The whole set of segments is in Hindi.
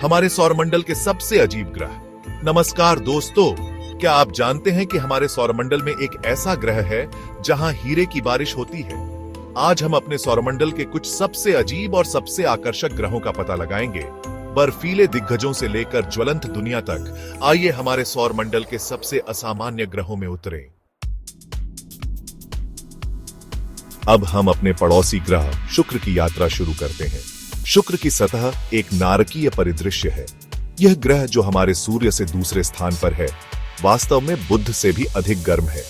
हमारे सौरमंडल के सबसे अजीब ग्रह। नमस्कार दोस्तों, क्या आप जानते हैं कि हमारे सौरमंडल में एक ऐसा ग्रह है जहां हीरे की बारिश होती है। आज हम अपने सौरमंडल के कुछ सबसे अजीब और सबसे आकर्षक ग्रहों का पता लगाएंगे, बर्फीले दिग्गजों से लेकर ज्वलंत दुनिया तक। आइए हमारे सौरमंडल के सबसे असामान्य ग्रहों में उतरें। अब हम अपने पड़ोसी ग्रह शुक्र की यात्रा शुरू करते हैं। शुक्र की सतह एक नारकीय परिदृश्य है। यह ग्रह जो हमारे सूर्य से दूसरे स्थान पर है, वास्तव में बुध से भी अधिक गर्म है।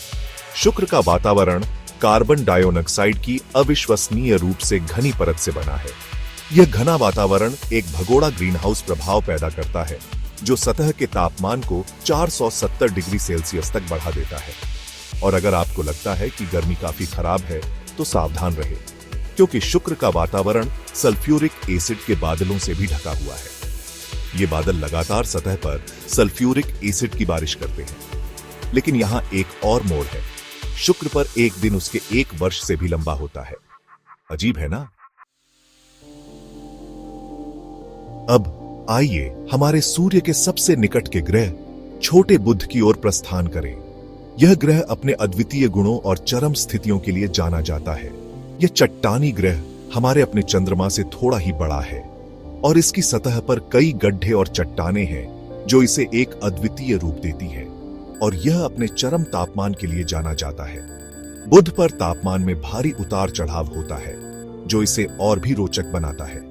शुक्र का वातावरण कार्बन डाइऑक्साइड की अविश्वसनीय रूप से घनी परत से बना है। यह घना वातावरण एक भगोड़ा ग्रीनहाउस प्रभाव पैदा करता है, जो सतह के तापमान को 470 डिग्री सेल्सियस तक बढ़ा देता है। और अगर आपको लगता है कि गर्मी काफी खराब है, तो सावधान रहे, क्योंकि शुक्र का वातावरण सल्फ्यूरिक एसिड के बादलों से भी ढका हुआ है। ये बादल लगातार सतह पर सल्फ्यूरिक एसिड की बारिश करते हैं। लेकिन यहां एक और मोड़ है। शुक्र पर एक दिन उसके 1 वर्ष से भी लंबा होता है। अजीब है ना? अब आइए हमारे सूर्य के सबसे निकट के ग्रह छोटे बुध की ओर प्रस्थान करें। यह ग्रह अपने अद्वितीय गुणों और चरम स्थितियों के लिए जाना जाता है। यह चट्टानी ग्रह हमारे अपने चंद्रमा से थोड़ा ही बड़ा है और इसकी सतह पर कई गड्ढे और चट्टानें हैं, जो इसे एक अद्वितीय रूप देती है। और यह अपने चरम तापमान के लिए जाना जाता है। बुध पर तापमान में भारी उतार चढ़ाव होता है, जो इसे और भी रोचक बनाता है।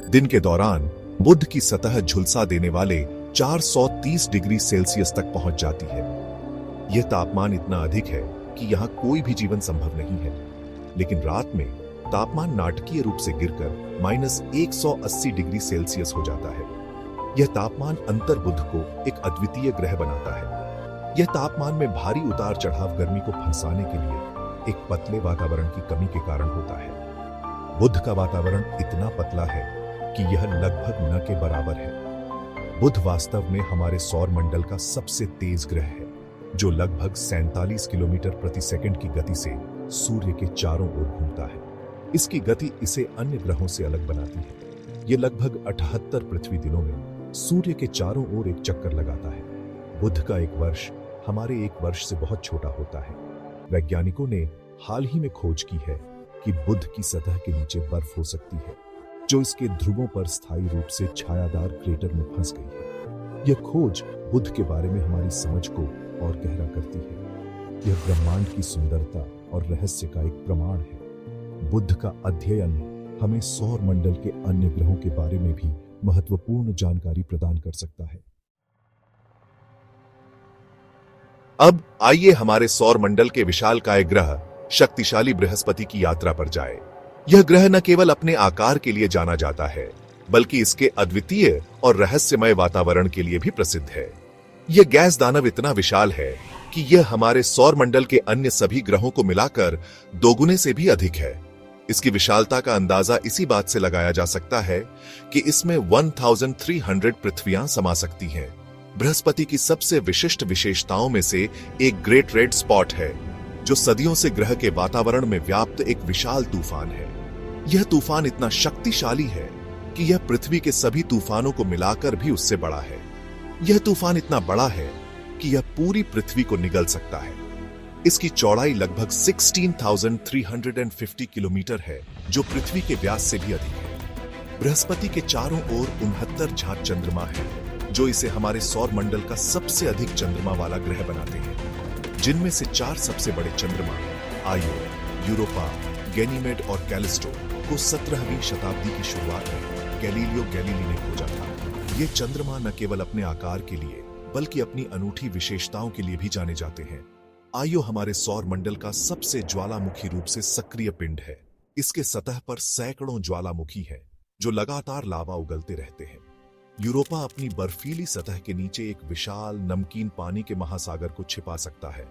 दिन के दौरान बुध की सतह झुलसा देने वाले 430 डिग्री सेल्सियस तक पहुंच जाती है। यह तापमान इतना अधिक है कि यहां कोई भी जीवन संभव नहीं है। लेकिन रात में तापमान नाटकीय रूप से गिरकर -180 डिग्री सेल्सियस हो जाता है। यह तापमान अंतर्बुध को एक अद्वितीय ग्रह बनाता है। यह तापमान में भारी उतार चढ़ाव गर्मी को फंसाने के लिए एक पतले वातावरण की कमी के कारण होता है। बुध का वातावरण इतना पतला है कि यह लगभग न के बराबर है। बुध वास्तव में हमारे सौर मंडल का सबसे तेज ग्रह है, जो लगभग 47 किलोमीटर प्रति सेकंड की गति से सूर्य के चारों ओर घूमता है। इसकी गति इसे अन्य ग्रहों से अलग बनाती है। यह लगभग 78 पृथ्वी दिनों में सूर्य के चारों ओर एक चक्कर लगाता है। बुध का 1 वर्ष हमारे 1 वर्ष से बहुत छोटा होता है। वैज्ञानिकों ने हाल ही में खोज की है कि बुध की सतह के नीचे बर्फ हो सकती है, जो इसके ध्रुवों पर स्थायी रूप से छायादार क्रेटर में फंस गई है। यह खोज बुध के बारे में हमारी समझ को और गहरा करती है। यह ब्रह्मांड की सुंदरता और रहस्य का एक प्रमाण है। बुध का अध्ययन हमें सौर मंडल के अन्य ग्रहों के बारे में भी महत्वपूर्ण जानकारी प्रदान कर सकता है। अब आइए हमारे सौर मंडल के विशालकाय ग्रह शक्तिशाली बृहस्पति की यात्रा पर जाएं। यह ग्रह न केवल अपने आकार के लिए जाना जाता है, बल्कि इसके अद्वितीय और रहस्यमय वातावरण के लिए भी प्रसिद्ध है। यह गैस दानव इतना विशाल है कि यह हमारे सौर मंडल के अन्य सभी ग्रहों को मिलाकर 2 गुने से भी अधिक है। इसकी विशालता का अंदाजा इसी बात से लगाया जा सकता है कि इसमें 1300 पृथ्वियां समा सकती हैं। बृहस्पति की सबसे विशिष्ट विशेषताओं में से एक ग्रेट रेड स्पॉट है, जो सदियों से ग्रह के वातावरण में व्याप्त एक विशाल तूफान है। यह तूफान इतना शक्तिशाली है कि यह पृथ्वी के सभी तूफानों को मिलाकर भी उससे बड़ा है। यह तूफान इतना बड़ा है कि यह पूरी पृथ्वी को निगल सकता है। इसकी चौड़ाई लगभग 16,350 किलोमीटर है, जो पृथ्वी के व्यास से भी अधिक है। बृहस्पति के चारों ओर 69 झांक चंद्रमा है, जो इसे हमारे सौर मंडल का सबसे अधिक चंद्रमा वाला ग्रह बनाते हैं। जिनमें से 4 सबसे बड़े चंद्रमा आयो, यूरोपा, गैनीमेड और कैलिस्टो को 17वीं शताब्दी की शुरुआत में गैलीलियो गैलीली ने खोजा था। ये चंद्रमा न केवल अपने आकार के लिए, बल्कि अपनी अनूठी विशेषताओं के लिए भी जाने जाते हैं। आयो हमारे सौर मंडल का सबसे ज्वालामुखी रूप से सक्रिय पिंड है। इसके सतह पर सैकड़ों ज्वालामुखी हैं, जो लगातार लावा उगलते रहते हैं। यूरोपा अपनी बर्फीली सतह के नीचे एक विशाल नमकीन पानी के महासागर को छिपा सकता है।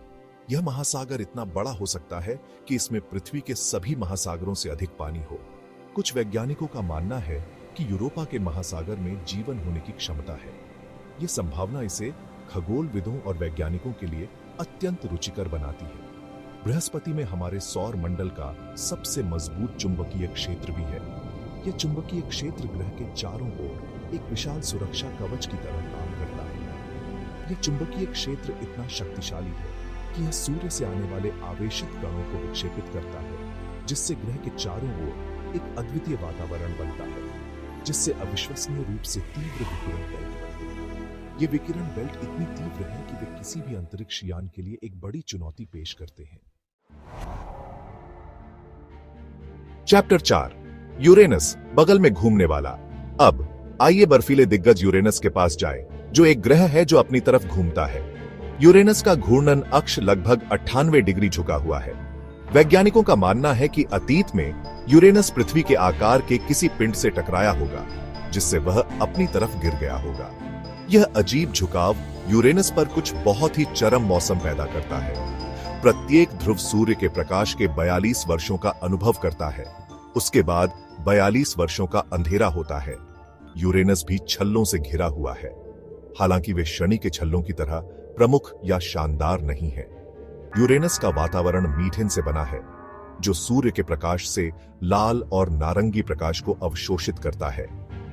यह महासागर इतना बड़ा हो सकता है कि इसमें पृथ्वी के सभी महासागरों से अधिक पानी हो। कुछ वैज्ञानिकों का मानना है कि यूरोपा के महासागर में जीवन होने की क्षमता है। यह संभावना इसे खगोलविदों और वैज्ञानिकों के लिए अत्यंत रुचिकर बनाती है। बृहस्पति में हमारे सौर मंडल का सबसे मजबूत चुंबकीय क्षेत्र भी है। यह चुंबकीय क्षेत्र ग्रह के चारों ओर एक विशाल सुरक्षा कवच की तरह काम करता है। यह चुंबकीय क्षेत्र इतना शक्तिशाली है कि यह सूर्य से आने वाले आवेशित कणों को विक्षेपित करता है, जिससे ग्रह के चारों ओर एक अद्वितीय वातावरण बनता है, जिससे अविश्वसनीय रूप से तीव्र विकिरण बेल्ट बनते हैं। ये विकिरण बेल्ट इतनी तीव्र है कि वे किसी भी अंतरिक्ष यान के लिए एक बड़ी चुनौती पेश करते हैं। चैप्टर 4, यूरेनस, बगल में घूमने वाला। अब आइए बर्फीले दिग्गज यूरेनस के पास जाए, जो एक ग्रह है जो अपनी तरफ घूमता है। यूरेनस का घूर्णन अक्ष लगभग 98 डिग्री झुका हुआ है। वैज्ञानिकों का मानना है कि अतीत में यूरेनस पृथ्वी के आकार के किसी पिंड से टकराया होगा, जिससे वह अपनी तरफ गिर गया होगा। यह अजीब झुकाव यूरेनस पर कुछ बहुत ही चरम मौसम पैदा करता है। प्रत्येक ध्रुव सूर्य के प्रकाश के 42 वर्षों का अनुभव करता है। उसके बाद 42 वर्षों का अंधेरा होता है। यूरेनस भी छल्लों से घिरा हुआ है, हालांकि वे शनि के छल्लों की तरह प्रमुख या शानदार नहीं है। यूरेनस का वातावरण मीथेन से बना है, जो सूर्य के प्रकाश से लाल और नारंगी प्रकाश को अवशोषित करता है,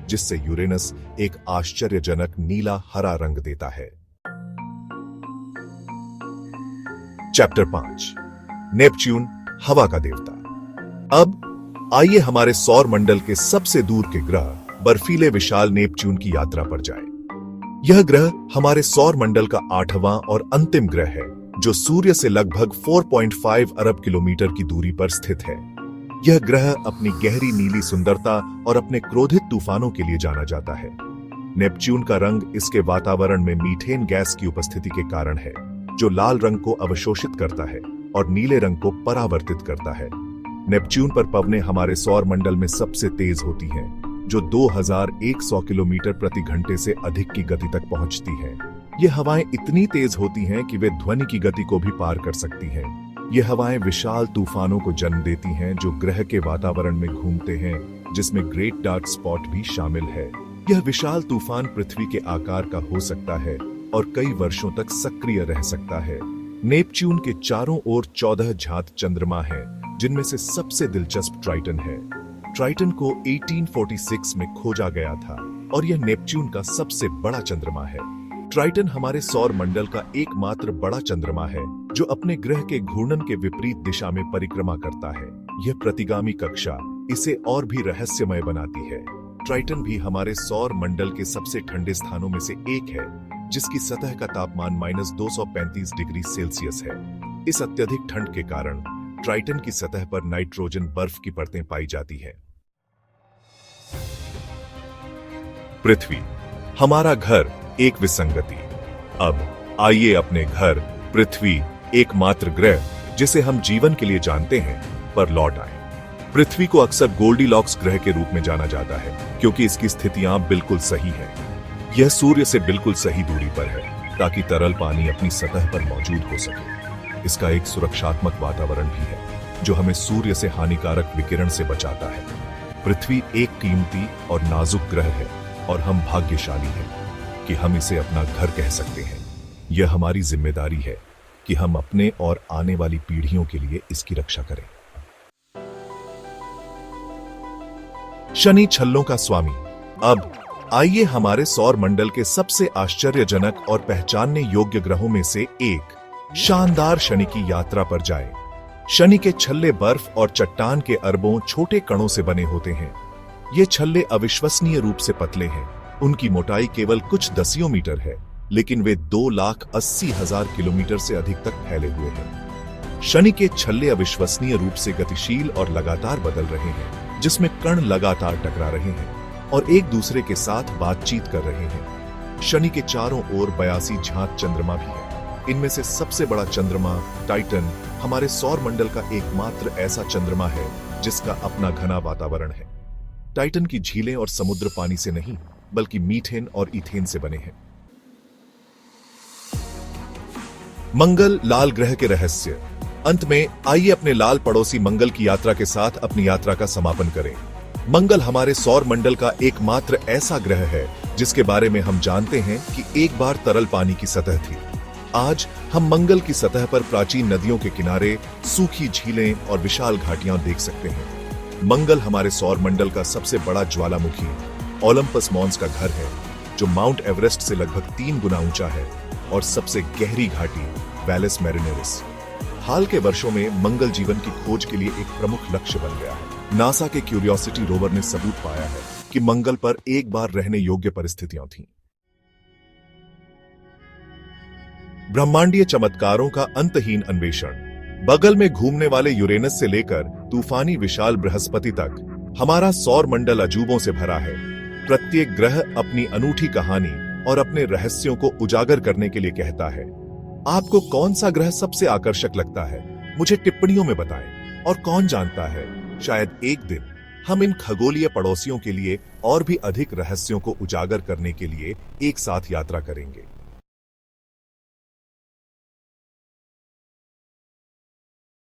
जिससे यूरेनस एक आश्चर्यजनक नीला हरा रंग देता है। चैप्टर 5, नेपच्यून, हवा का देवता। अब आइए हमारे सौर मंडल के सबसे दूर के ग्रह बर्फीले विशाल नेपच्यून की यात्रा पर जाएं। यह ग्रह हमारे सौर मंडल का 8वां और अंतिम ग्रह है, जो सूर्य से लगभग 4.5 अरब किलोमीटर की दूरी पर स्थित है। यह ग्रह अपनी गहरी नीली सुंदरता और अपने क्रोधित तूफानों के लिए जाना जाता है। नेपच्यून का रंग इसके वातावरण में मीथेन गैस की उपस्थिति के कारण है, जो लाल रंग को अवशोषित करता है और नीले रंग को परावर्तित करता है। नेपच्यून पर पवनें हमारे सौर मंडल में सबसे तेज होती हैं, जो 2100 किलोमीटर प्रति घंटे से अधिक की गति तक पहुंचती हैं। ये हवाएं इतनी तेज होती हैं कि वे ध्वनि की गति को भी पार कर सकती हैं। ये हवाएं विशाल तूफानों को जन्म देती हैं, जो ग्रह के वातावरण में घूमते हैं, जिसमें ग्रेट डार्क स्पॉट भी शामिल है। यह विशाल तूफान पृथ्वी के आकार का हो सकता है और कई वर्षों तक सक्रिय रह सकता है। नेपच्यून के चारों ओर 14 झात चंद्रमा हैं, जिनमें से सबसे दिलचस्प ट्राइटन है। ट्राइटन को 1846 में खोजा गया था और यह नेपच्यून का सबसे बड़ा चंद्रमा है। ट्राइटन हमारे सौर मंडल का एकमात्र बड़ा चंद्रमा है जो अपने ग्रह के घूर्णन के विपरीत दिशा में परिक्रमा करता है। यह प्रतिगामी कक्षा इसे और भी रहस्यमय बनाती है। ट्राइटन भी हमारे सौर मंडल के सबसे ठंडे स्थानों में से एक है, जिसकी सतह का तापमान -235 डिग्री सेल्सियस है। इस अत्यधिक ठंड के कारण ट्राइटन की सतह पर नाइट्रोजन बर्फ की परतें पाई जाती हैं। पृथ्वी, हमारा घर, एक विसंगति। अब आइए अपने घर पृथ्वी, एकमात्र ग्रह जिसे हम जीवन के लिए जानते हैं, पर लौट आए। पृथ्वी को अक्सर गोल्डीलॉक्स ग्रह के रूप में जाना जाता है, क्योंकि इसकी स्थितियां बिल्कुल सही हैं। यह सूर्य से बिल्कुल सही दूरी पर है, ताकि तरल पानी अपनी सतह पर मौजूद हो सके। इसका एक सुरक्षात्मक वातावरण भी है, जो हमें सूर्य से हानिकारक विकिरण से बचाता है। पृथ्वी एक कीमती और नाजुक ग्रह है, और हम भाग्यशाली हैं कि हम इसे अपना घर कह सकते हैं। यह हमारी जिम्मेदारी है कि हम अपने और आने वाली पीढ़ियों के लिए इसकी रक्षा करें। शनि, छल्लों का स्वामी। अब आइए हमारे सौर मंडल के सबसे आश्चर्यजनक और पहचानने योग्य ग्रहों में से एक शानदार शनि की यात्रा पर जाएं। शनि के छल्ले बर्फ और चट्टान के अरबों छोटे कणों से बने होते हैं। ये छल्ले अविश्वसनीय रूप से पतले हैं। उनकी मोटाई केवल कुछ दसियों मीटर है, लेकिन वे 2,80,000 किलोमीटर से अधिक तक फैले हुए हैं। शनि के छल्ले अविश्वसनीय रूप से गतिशील और लगातार बदल रहे हैं, जिसमें कण लगातार टकरा रहे हैं और एक दूसरे के साथ बातचीत कर रहे हैं। शनि के चारों ओर 82 झात चंद्रमा भी है। इनमें से सबसे बड़ा चंद्रमा टाइटन हमारे सौर मंडल का एकमात्र ऐसा चंद्रमा है जिसका अपना घना वातावरण है। टाइटन की झीलें और समुद्र पानी से नहीं, बल्कि मीथेन और इथेन से बने हैं। मंगल, लाल ग्रह के रहस्य। अंत में आइए अपने लाल पड़ोसी मंगल की यात्रा के साथ अपनी यात्रा का समापन करें। मंगल हमारे सौर मंडल का एकमात्र ऐसा ग्रह है जिसके बारे में हम जानते हैं कि एक बार तरल पानी की सतह थी। आज हम मंगल की सतह पर प्राचीन नदियों के किनारे, सूखी झीलें और विशाल घाटियां देख सकते हैं। मंगल हमारे सौर मंडल का सबसे बड़ा ज्वालामुखी ओलंपस मॉन्स का घर है, जो माउंट एवरेस्ट से लगभग 3 गुना ऊंचा है, और सबसे गहरी घाटी वैलिस मैरिनेरिस हाल के वर्षों में मंगल जीवन की खोज के लिए एक प्रमुख लक्ष्य बन गया है। नासा के क्यूरियोसिटी रोवर ने सबूत पाया है कि मंगल पर एक बार रहने योग्य परिस्थितियां थीं। ब्रह्मांडीय चमत्कारों का अंतहीन अन्वेषण। बगल में घूमने वाले यूरेनस से लेकर तूफानी विशाल बृहस्पति तक हमारा सौर मंडल अजूबों से भरा है। प्रत्येक ग्रह अपनी अनूठी कहानी और अपने रहस्यों को उजागर करने के लिए कहता है। आपको कौन सा ग्रह सबसे आकर्षक लगता है? मुझे टिप्पणियों में बताएं। और कौन जानता है, शायद एक दिन हम इन खगोलीय पड़ोसियों के लिए और भी अधिक रहस्यों को उजागर करने के लिए एक साथ यात्रा करेंगे।